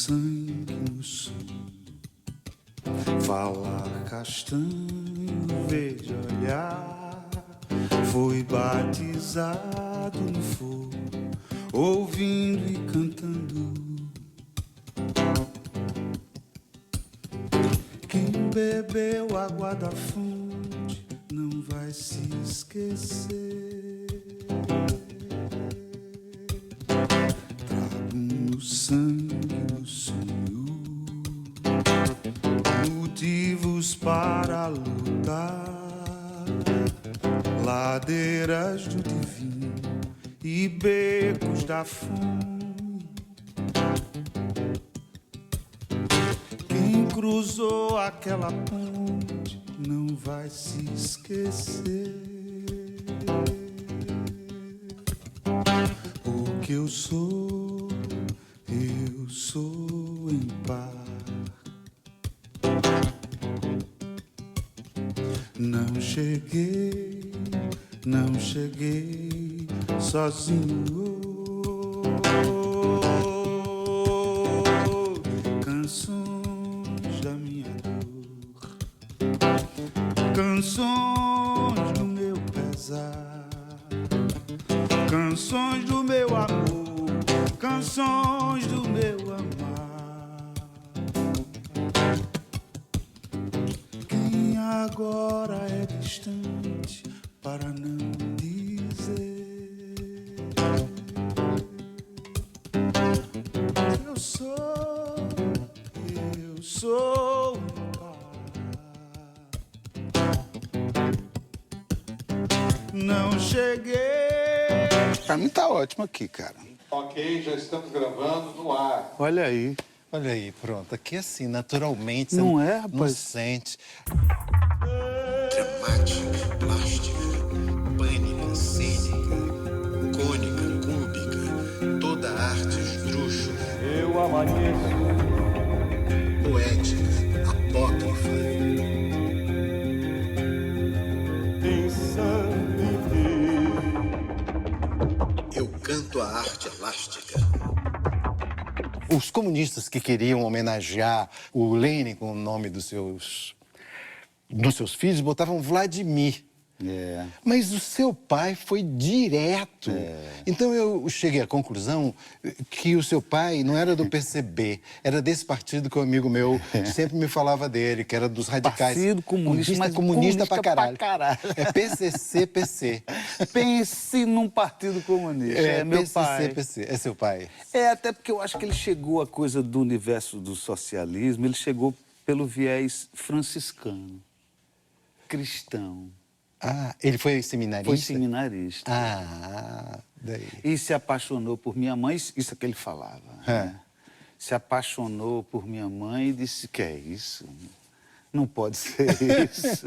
sangue no sonho, falar castanho, verde olhar, foi batizado no fogo, ouvindo e cantando. Quem bebeu água da fonte não vai se esquecer. Trago no sangue do sonho motivos para lutar, ladeiras do divino e becos da fome. Quem cruzou aquela ponte não vai se esquecer. Porque eu sou em paz. Não cheguei sozinho. Canções da minha dor, canções do meu pesar, canções do meu amor, canções do meu amar. Quem agora é distante para não dizer, eu sou em paz. Não cheguei. Pra mim tá ótimo aqui, cara. Ok, já estamos gravando no ar. Olha aí. Olha aí, pronto. Aqui assim, naturalmente. Não você é, rapaz? Não sente. Dramática, plástica, pânica, cênica, cônica, cúbica, toda arte esdrúxula. Eu amanheço. Poética, apócrifa. Eu canto a arte elástica. Os comunistas que queriam homenagear o Lenin com o nome dos seus filhos botavam Vladimir. É. Mas o seu pai foi direto. Então eu cheguei à conclusão que o seu pai não era do PCB, era desse partido que um amigo meu sempre me falava dele, que era dos radicais. Partido comunista, mas comunista pra caralho. caralho. É PCC, PC. Pense num partido comunista. É meu PCC, pai. PC. É seu pai. É, até porque eu acho que ele chegou à coisa do universo do socialismo, ele chegou pelo viés franciscano, cristão. Ah, ele foi seminarista? Foi seminarista. Ah, daí. E se apaixonou por minha mãe, isso é que ele falava. Né? Se apaixonou por minha mãe e disse, que é isso? Não pode ser isso.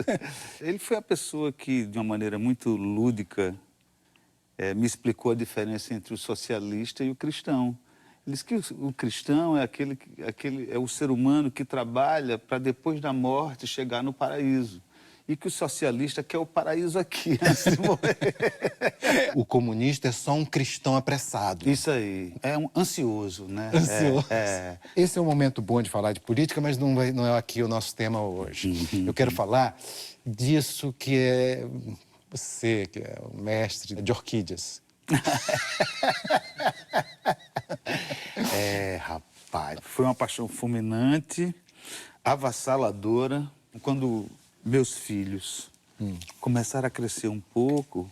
Ele foi a pessoa que, de uma maneira muito lúdica, me explicou a diferença entre o socialista e o cristão. Ele disse que o cristão é é o ser humano que trabalha para depois da morte chegar no paraíso. E que o socialista quer o paraíso aqui, antes de morrer. O comunista é só um cristão apressado. Isso aí. É um ansioso, né? Ansioso. Esse é um momento bom de falar de política, mas não é aqui o nosso tema hoje. Eu quero falar disso que é você, que é o mestre de orquídeas. Rapaz, foi uma paixão fulminante, avassaladora. Quando meus filhos começaram a crescer um pouco,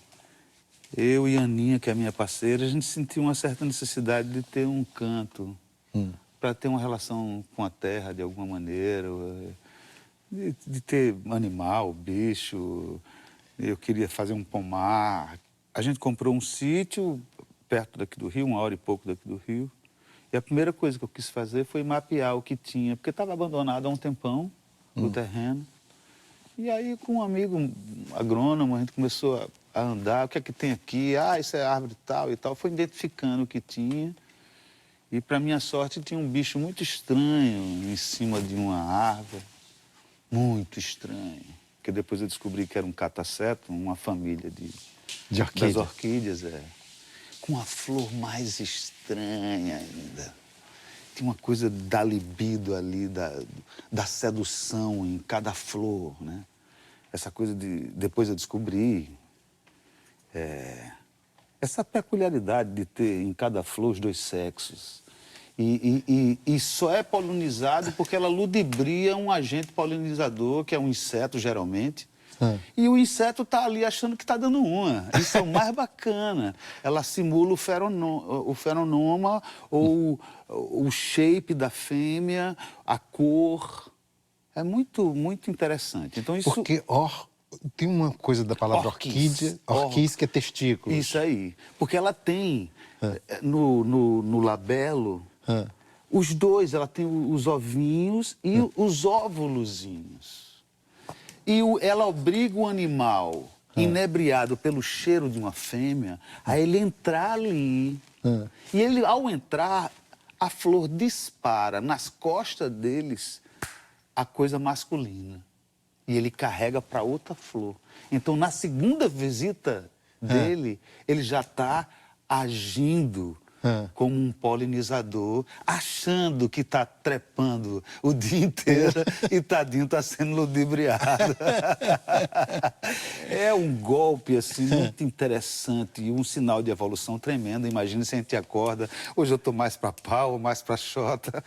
eu e a Aninha, que é a minha parceira, a gente sentiu uma certa necessidade de ter um canto para ter uma relação com a terra de alguma maneira, de ter animal, bicho. Eu queria fazer um pomar. A gente comprou um sítio perto daqui do Rio, 1 hora e pouco daqui do Rio. E a primeira coisa que eu quis fazer foi mapear o que tinha, porque estava abandonado há um tempão o terreno. E aí, com um amigo agrônomo, a gente começou a andar. O que é que tem aqui? Ah, isso é árvore tal e tal. Foi identificando o que tinha. E, para minha sorte, tinha um bicho muito estranho em cima de uma árvore. Muito estranho. Que depois eu descobri que era um cataceto, uma família De orquídeas. das orquídeas, com a flor mais estranha ainda. Tem uma coisa da libido ali, da sedução em cada flor, né? Essa coisa de... Depois eu descobri essa peculiaridade de ter em cada flor os dois sexos. E só é polinizado porque ela ludibria um agente polinizador, que é um inseto, geralmente. E o inseto está ali achando que está dando uma. Isso é o mais bacana. Ela simula o feronoma ou o shape da fêmea, a cor. É muito, muito interessante. Então, isso... Porque tem uma coisa da palavra orquídea, orquis que é testículo. Isso aí. Porque ela tem, no labelo, os dois. Ela tem os ovinhos e os óvulozinhos. E ela obriga o animal, inebriado pelo cheiro de uma fêmea, a ele entrar ali. E ele, ao entrar, a flor dispara nas costas deles a coisa masculina. E ele carrega para outra flor. Então, na segunda visita dele, ele já está agindo como um polinizador, achando que está trepando o dia inteiro e tadinho está sendo ludibriado. É um golpe, assim, muito interessante e um sinal de evolução tremendo. Imagina se a gente acorda, hoje eu estou mais para pau ou mais para xota.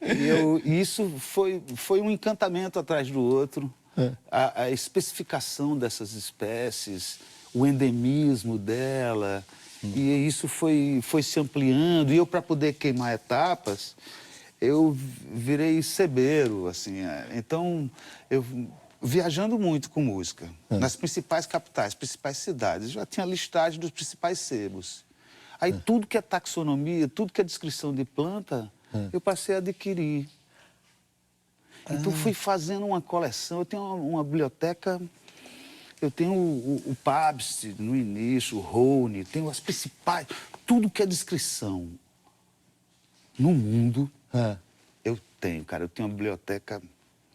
E isso foi um encantamento atrás do outro. A especificação dessas espécies, o endemismo dela... E isso foi se ampliando. E eu, para poder queimar etapas, eu virei cebeiro, assim. Então, eu viajando muito com música, nas principais capitais, principais cidades. Já tinha listagem dos principais sebos. Aí tudo que é taxonomia, tudo que é descrição de planta, eu passei a adquirir. Então, fui fazendo uma coleção. Eu tenho uma biblioteca... Eu tenho o Pabst no início, o Rhone, tenho as principais... Tudo que é descrição no mundo, eu tenho, cara. Eu tenho uma biblioteca...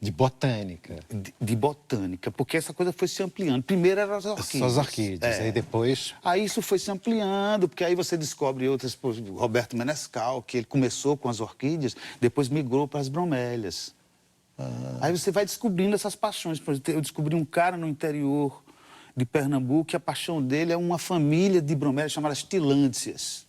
De botânica. De botânica, porque essa coisa foi se ampliando. Primeiro eram as orquídeas. Só as orquídeas, aí depois... Aí isso foi se ampliando, porque aí você descobre outras... Roberto Menescal, que ele começou com as orquídeas, depois migrou para as bromélias. Aí você vai descobrindo essas paixões. Por exemplo, eu descobri um cara no interior de Pernambuco que a paixão dele é uma família de bromélias chamadas tilândsias,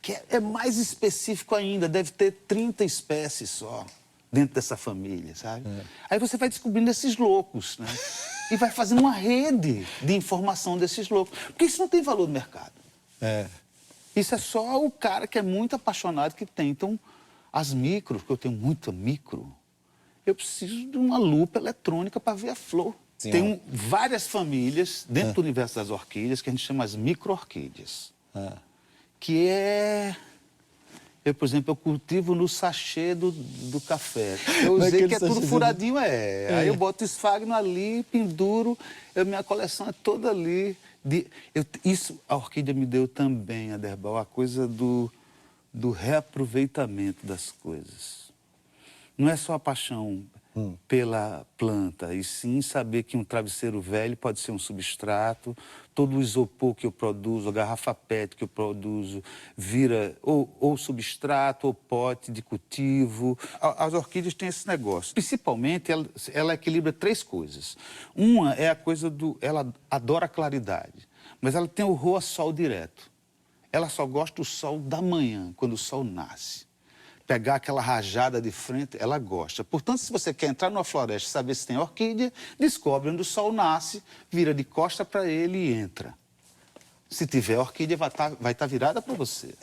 que é mais específico ainda, deve ter 30 espécies só dentro dessa família, sabe? Aí você vai descobrindo esses loucos, né? E vai fazendo uma rede de informação desses loucos. Porque isso não tem valor no mercado. Isso é só o cara que é muito apaixonado que tem. Então, as micros, porque eu tenho muita micro... Eu preciso de uma lupa eletrônica para ver a flor. Sim, tem várias famílias dentro do universo das orquídeas que a gente chama as micro-orquídeas. Que é... Eu, por exemplo, eu cultivo no sachê do café. Eu usei que é tudo furadinho, Aí eu boto esfagno ali, penduro, minha coleção é toda ali. Isso a orquídea me deu também, Aderbal, a coisa do reaproveitamento das coisas. Não é só a paixão pela planta, e sim saber que um travesseiro velho pode ser um substrato, todo o isopor que eu produzo, a garrafa PET que eu produzo, vira ou substrato ou pote de cultivo. As orquídeas têm esse negócio. Principalmente, ela equilibra três coisas. Uma é a coisa ela adora a claridade, mas ela tem horror a sol direto. Ela só gosta do sol da manhã, quando o sol nasce. Pegar aquela rajada de frente, ela gosta. Portanto, se você quer entrar numa floresta e saber se tem orquídea, descobre onde o sol nasce, vira de costa para ele e entra. Se tiver orquídea, vai estar virada para você.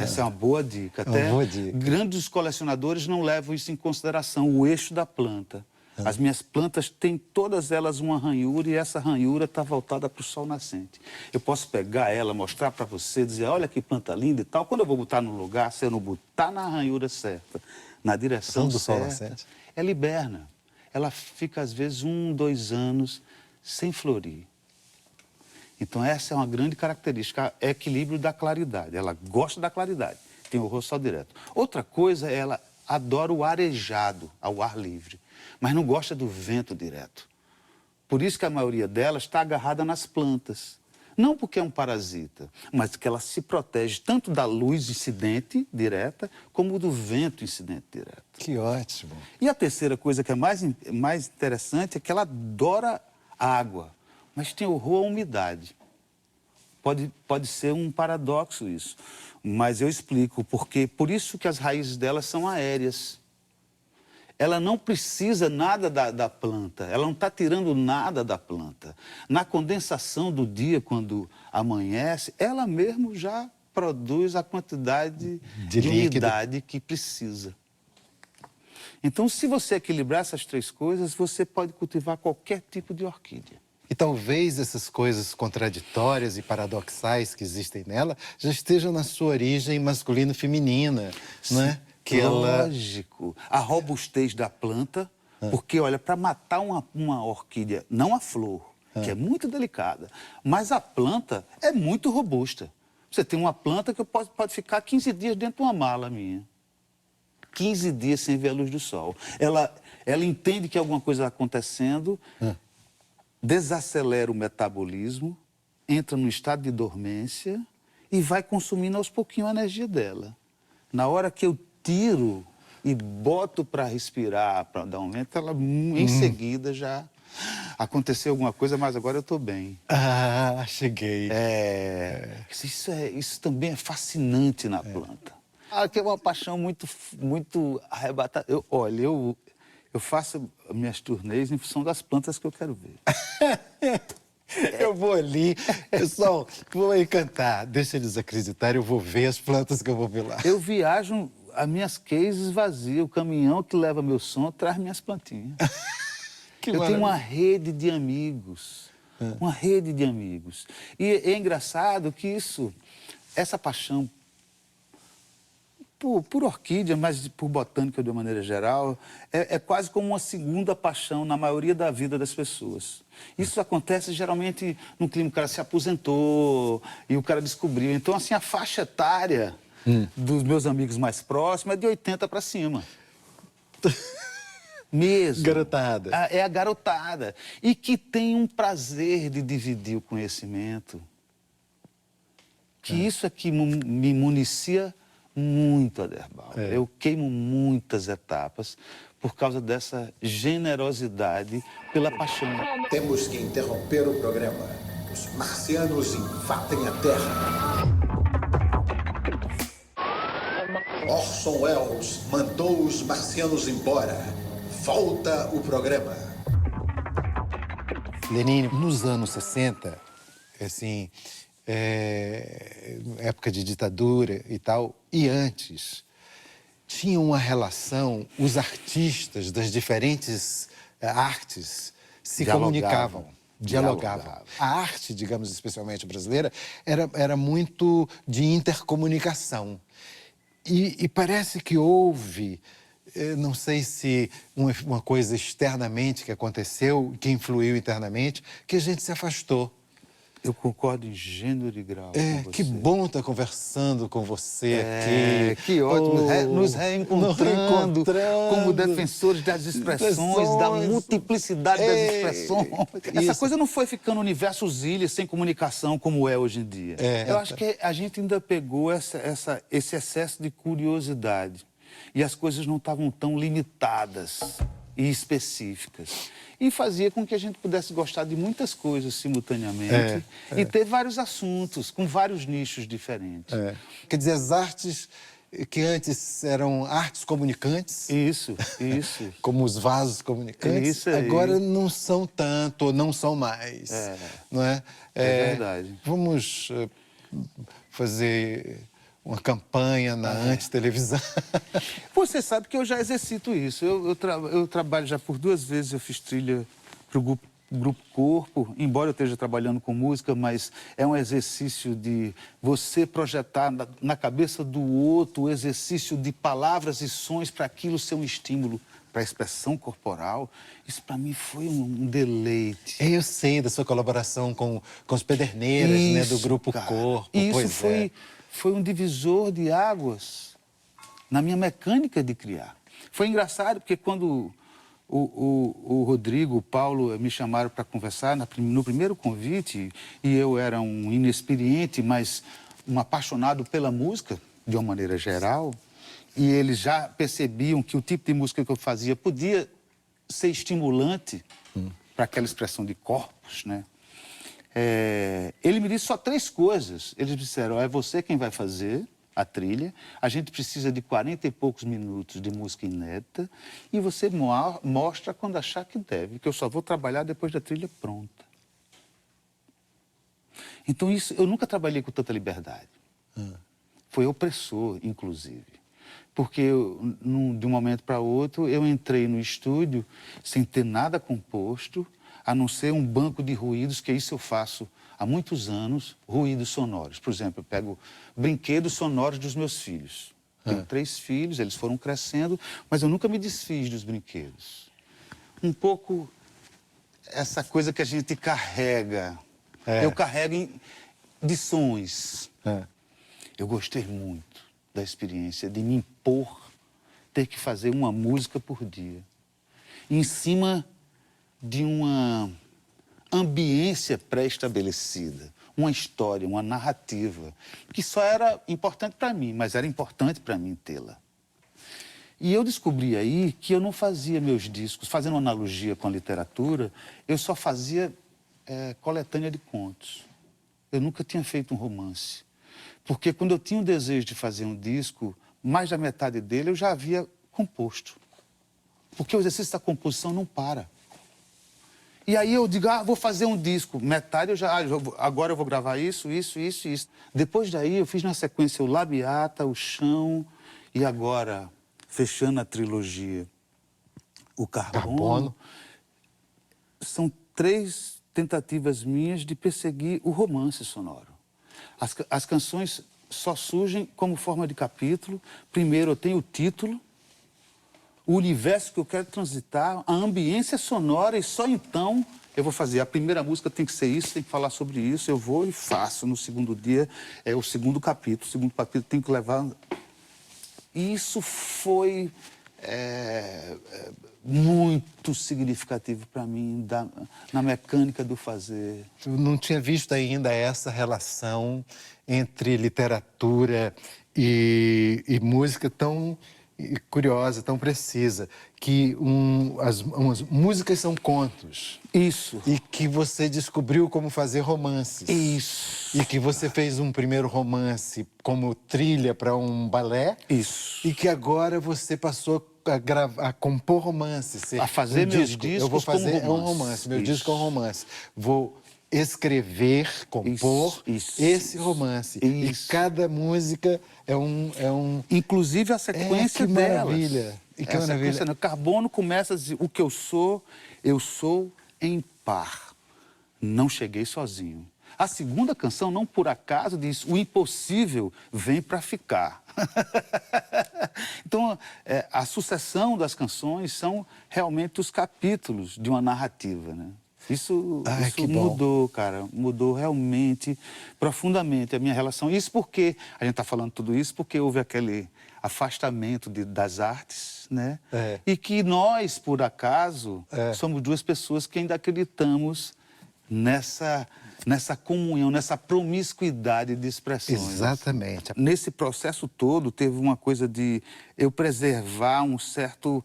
Essa é uma boa dica. Até grandes colecionadores não levam isso em consideração, o eixo da planta. As minhas plantas têm todas elas uma ranhura e essa ranhura está voltada para o sol nascente. Eu posso pegar ela, mostrar para você, dizer, olha que planta linda e tal. Quando eu vou botar no lugar, se eu não botar na ranhura certa, na direção do sol certa, nascente, ela hiberna. Ela fica, às vezes, 1, 2 anos sem florir. Então, essa é uma grande característica, é equilíbrio da claridade. Ela gosta da claridade, tem o rosto sol direto. Outra coisa, ela adora o arejado, ao ar livre, mas não gosta do vento direto. Por isso que a maioria delas está agarrada nas plantas. Não porque é um parasita, mas que ela se protege tanto da luz incidente direta, como do vento incidente direto. Que ótimo. E a terceira coisa que é mais interessante é que ela adora água, mas tem horror à umidade. Pode ser um paradoxo isso, mas eu explico, porque por isso que as raízes delas são aéreas. Ela não precisa nada da planta, ela não está tirando nada da planta. Na condensação do dia, quando amanhece, ela mesmo já produz a quantidade de umidade que precisa. Então, se você equilibrar essas três coisas, você pode cultivar qualquer tipo de orquídea. E talvez essas coisas contraditórias e paradoxais que existem nela já estejam na sua origem masculino-feminina, não é? Que Lógico. A robustez da planta, porque, olha, para matar uma orquídea, não a flor, que é muito delicada, mas a planta é muito robusta. Você tem uma planta que pode ficar 15 dias dentro de uma mala minha. 15 dias sem ver a luz do sol. Ela entende que alguma coisa está acontecendo, desacelera o metabolismo, entra no estado de dormência e vai consumindo aos pouquinhos a energia dela. Na hora que eu tiro e boto para respirar, para dar um vento, ela em seguida já aconteceu alguma coisa, mas agora eu estou bem. Ah, cheguei. Isso também é fascinante na planta. Que é uma paixão muito arrebatada. Eu faço minhas turnês em função das plantas que eu quero ver. Eu vou ali, pessoal, vou encantar. Deixa eles acreditarem, eu vou ver as plantas que eu vou ver lá. Eu viajo, as minhas cases vazias, o caminhão que leva meu som traz minhas plantinhas. Eu tenho uma rede de amigos, uma rede de amigos. E é engraçado que essa paixão por orquídea, mas por botânica de uma maneira geral, é quase como uma segunda paixão na maioria da vida das pessoas. Isso acontece geralmente no clima, o cara se aposentou e o cara descobriu. Então, assim, a faixa etária dos meus amigos mais próximos é de 80 para cima. Mesmo. Garotada. É a garotada. E que tem um prazer de dividir o conhecimento. Que isso é que me municia muito, Aderbal. Eu queimo muitas etapas por causa dessa generosidade pela paixão. Temos que interromper o programa. Os marcianos invadem a Terra. Orson Welles mandou os marcianos embora. Volta o programa. Lenine, nos anos 60, assim, época de ditadura e tal, e antes, tinha uma relação, os artistas das diferentes artes se comunicavam, dialogavam. A arte, digamos, especialmente brasileira, era muito de intercomunicação. E parece que houve, não sei se uma coisa externamente que aconteceu, que influiu internamente, que a gente se afastou. Eu concordo em gênero e grau com você. Que bom estar conversando com você aqui. Que ótimo. Nos reencontrando como defensores das expressões, da multiplicidade das expressões. Essa coisa não foi ficando universos ilhas sem comunicação como é hoje em dia. Eu acho que a gente ainda pegou esse excesso de curiosidade. E as coisas não estavam tão limitadas e específicas. E fazia com que a gente pudesse gostar de muitas coisas simultaneamente e ter vários assuntos, com vários nichos diferentes. Quer dizer, as artes que antes eram artes comunicantes... Isso. como os vasos comunicantes, agora não são tanto, ou não são mais. Não é? É verdade. Vamos fazer uma campanha na antitelevisão. Você sabe que eu já exercito isso. Eu trabalho já por 2 vezes, eu fiz trilha para o Grupo Corpo, embora eu esteja trabalhando com música, mas é um exercício de você projetar na cabeça do outro o exercício de palavras e sons para aquilo ser um estímulo para a expressão corporal. Isso para mim foi um deleite. Eu sei da sua colaboração com os Pederneiras, né, do Grupo Corpo. Isso foi um divisor de águas na minha mecânica de criar. Foi engraçado porque quando o Rodrigo, o Paulo me chamaram para conversar no primeiro convite, e eu era um inexperiente, mas um apaixonado pela música, de uma maneira geral, e eles já percebiam que o tipo de música que eu fazia podia ser estimulante para aquela expressão de corpos, né? Ele me disse só 3 coisas. Eles disseram: é você quem vai fazer a trilha, a gente precisa de 40 e poucos minutos de música inédita, e você mostra quando achar que deve, que eu só vou trabalhar depois da trilha pronta. Então isso, eu nunca trabalhei com tanta liberdade. Foi opressor, inclusive. Porque de um momento para outro, eu entrei no estúdio sem ter nada composto, a não ser um banco de ruídos, que isso eu faço há muitos anos, ruídos sonoros. Por exemplo, eu pego brinquedos sonoros dos meus filhos. Tenho 3 filhos, eles foram crescendo, mas eu nunca me desfiz dos brinquedos. Um pouco essa coisa que a gente carrega. Eu carrego de sons. Eu gostei muito da experiência de me impor, ter que fazer uma música por dia. Em cima de uma ambiência pré-estabelecida, uma história, uma narrativa, que só era importante para mim, mas era importante para mim tê-la. E eu descobri aí que eu não fazia meus discos, fazendo uma analogia com a literatura, eu só fazia coletânea de contos. Eu nunca tinha feito um romance. Porque quando eu tinha o desejo de fazer um disco, mais da metade dele eu já havia composto. Porque o exercício da composição não para. E aí eu digo, vou fazer um disco. Metade agora eu vou gravar isso. Depois daí eu fiz na sequência o Labiata, o Chão e agora, fechando a trilogia, o Carbono. São 3 tentativas minhas de perseguir o romance sonoro. As canções só surgem como forma de capítulo. Primeiro eu tenho o título, o universo que eu quero transitar, a ambiência sonora, e só então eu vou fazer. A primeira música tem que ser isso, tem que falar sobre isso, eu vou e faço. No segundo dia é o segundo capítulo. O segundo capítulo tem que levar... Isso foi muito significativo para mim, na mecânica do fazer. Eu não tinha visto ainda essa relação entre literatura e música tão curiosa, tão precisa, que as músicas são contos. Isso. E que você descobriu como fazer romances. Isso. E que você fez um primeiro romance como trilha para um balé. Isso. E que agora você passou a compor romances. A fazer meus discos. Eu vou fazer como um romance. Meu Isso. disco é um romance. Vou escrever, compor esse romance. Isso. E cada música é um... Inclusive a sequência que delas. Maravilha. E que maravilha. Sequência, Carbono começa a dizer, o que eu sou em par. Não cheguei sozinho. A segunda canção, não por acaso, diz: o impossível vem para ficar. Então, a sucessão das canções são realmente os capítulos de uma narrativa, né? Isso mudou, cara. Mudou realmente, profundamente a minha relação. Isso porque, a gente está falando tudo isso porque houve aquele afastamento das artes, né? E que nós, por acaso, somos 2 pessoas que ainda acreditamos nessa comunhão, nessa promiscuidade de expressões. Exatamente. Nesse processo todo, teve uma coisa de eu preservar um certo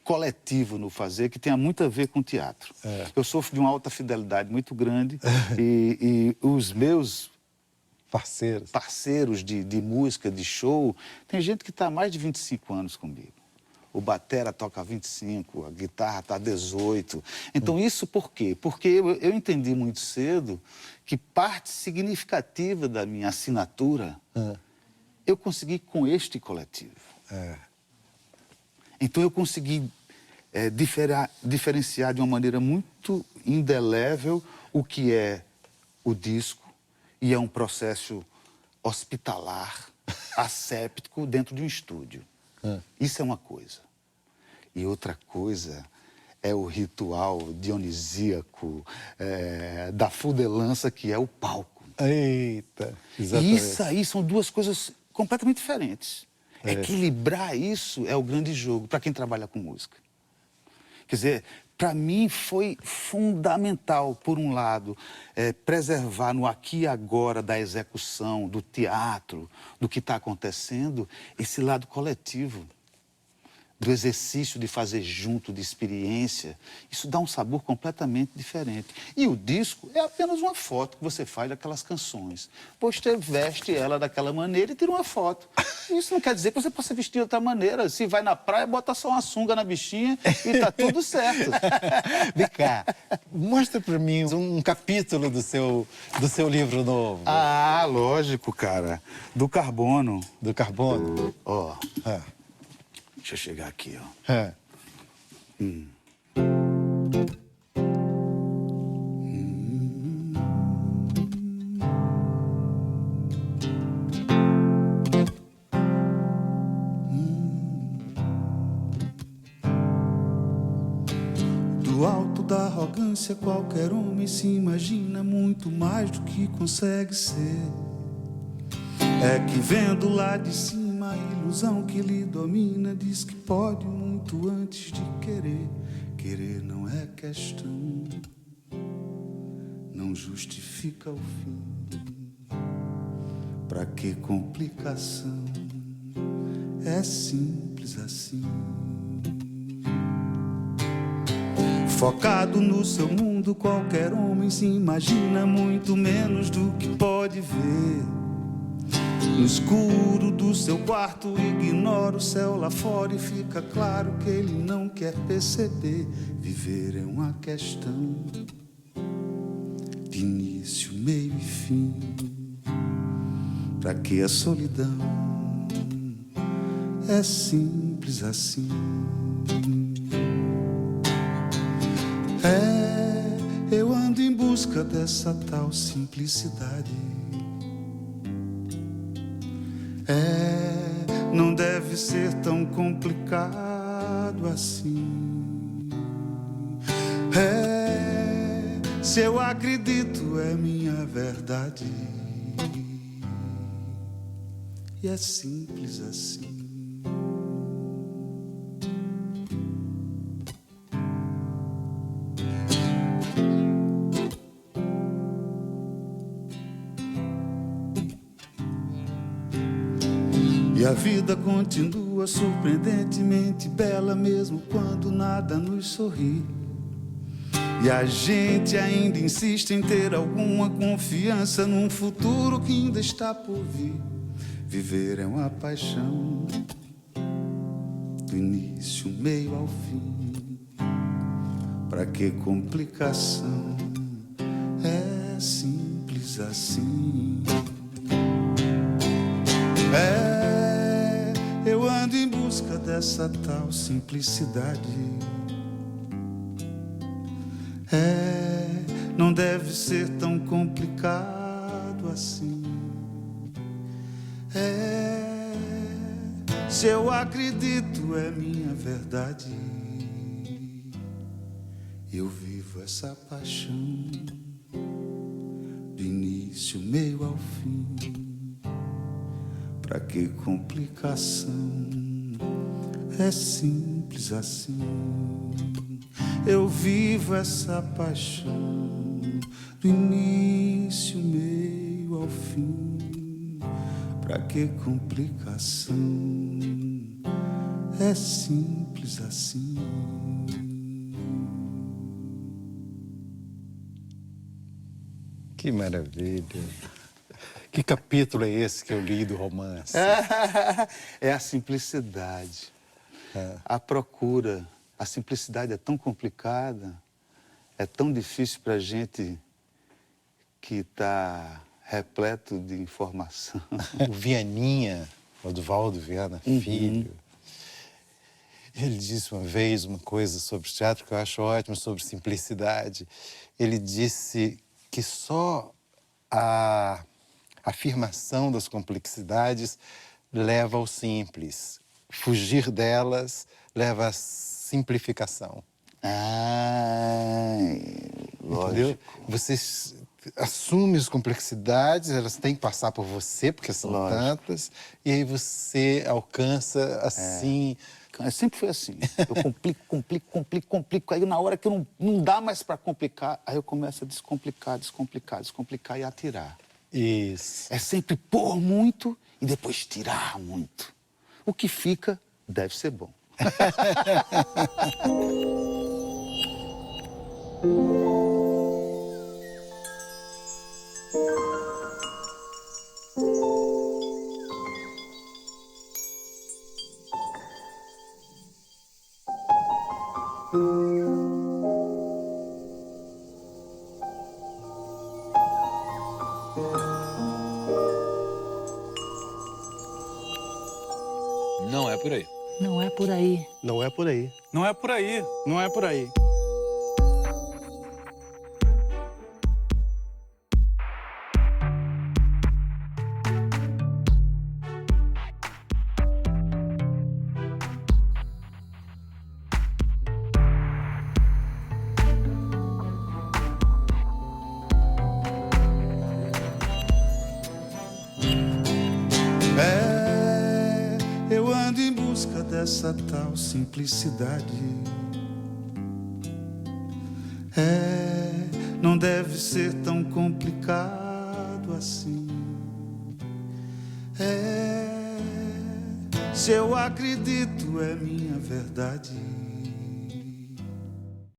coletivo no fazer, que tenha muito a ver com teatro. Eu sofro de uma alta fidelidade muito grande e os meus parceiros de música, de show, tem gente que está há mais de 25 anos comigo. O batera toca há 25, a guitarra está há 18. Então, isso por quê? Porque eu entendi muito cedo que parte significativa da minha assinatura eu consegui com este coletivo. Então, eu consegui diferenciar de uma maneira muito indelével o que é o disco, e é um processo hospitalar, asséptico, dentro de um estúdio. Isso é uma coisa. E outra coisa é o ritual dionisíaco da fudelança, que é o palco. Eita, exatamente. E isso aí são 2 coisas completamente diferentes. Equilibrar isso é o grande jogo para quem trabalha com música. Quer dizer, para mim foi fundamental, por um lado, preservar no aqui e agora da execução, do teatro, do que está acontecendo, esse lado coletivo, do exercício de fazer junto, de experiência. Isso dá um sabor completamente diferente. E o disco é apenas uma foto que você faz daquelas canções. Você veste ela daquela maneira e tira uma foto. Isso não quer dizer que você possa vestir de outra maneira. Se vai na praia, bota só uma sunga na bichinha e tá tudo certo. Vem cá, mostra para mim um capítulo do seu livro novo. Ah, lógico, cara. Do carbono. Do carbono. Ó, Ah. deixa eu chegar aqui, ó. Ah. Do alto da arrogância, qualquer homem se imagina muito mais do que consegue ser. É que vendo lá de cima a ilusão que lhe domina, diz que pode muito antes de querer. Querer não é questão, não justifica o fim. Pra que complicação? É simples assim. Focado no seu mundo, qualquer homem se imagina muito menos do que pode ver. No escuro do seu quarto, ignora o céu lá fora e fica claro que ele não quer perceber. Viver é uma questão de início, meio e fim. Pra que a solidão? É simples assim. Eu ando em busca dessa tal simplicidade. Não deve ser tão complicado assim. Se eu acredito, é minha verdade. E é simples assim. E a vida continua surpreendentemente bela, mesmo quando nada nos sorri. E a gente ainda insiste em ter alguma confiança num futuro que ainda está por vir. Viver é uma paixão, do início, meio ao fim. Pra que complicação? É simples assim. Eu ando em busca dessa tal simplicidade. Não deve ser tão complicado assim. Se eu acredito, é minha verdade. Eu vivo essa paixão, do início, meio ao fim. Pra que complicação? É simples assim. Eu vivo essa paixão, do início, meio ao fim. Pra que complicação? É simples assim. Que maravilha. Que capítulo é esse que eu li do romance? É a simplicidade. A procura. A simplicidade é tão complicada, é tão difícil para a gente que está repleto de informação. O Vianinha, o Oduvaldo Viana Filho, ele disse uma vez uma coisa sobre teatro que eu acho ótimo, sobre simplicidade. Ele disse que só a afirmação das complexidades leva ao simples. Fugir delas leva à simplificação. Lógico. Entendeu? Você assume as complexidades, elas têm que passar por você, porque são tantas, e aí você alcança, assim, complicando. Sempre foi assim. Eu complico. Aí na hora que eu não dá mais para complicar, aí eu começo a descomplicar e atirar. Isso. É sempre pôr muito e depois tirar muito. O que fica deve ser bom. Não é por aí. Não é por aí. Não é por aí. Não é por aí. Não é por aí. Eu ando em busca dessa tal simplicidade. Não deve ser tão complicado assim. Se eu acredito é minha verdade.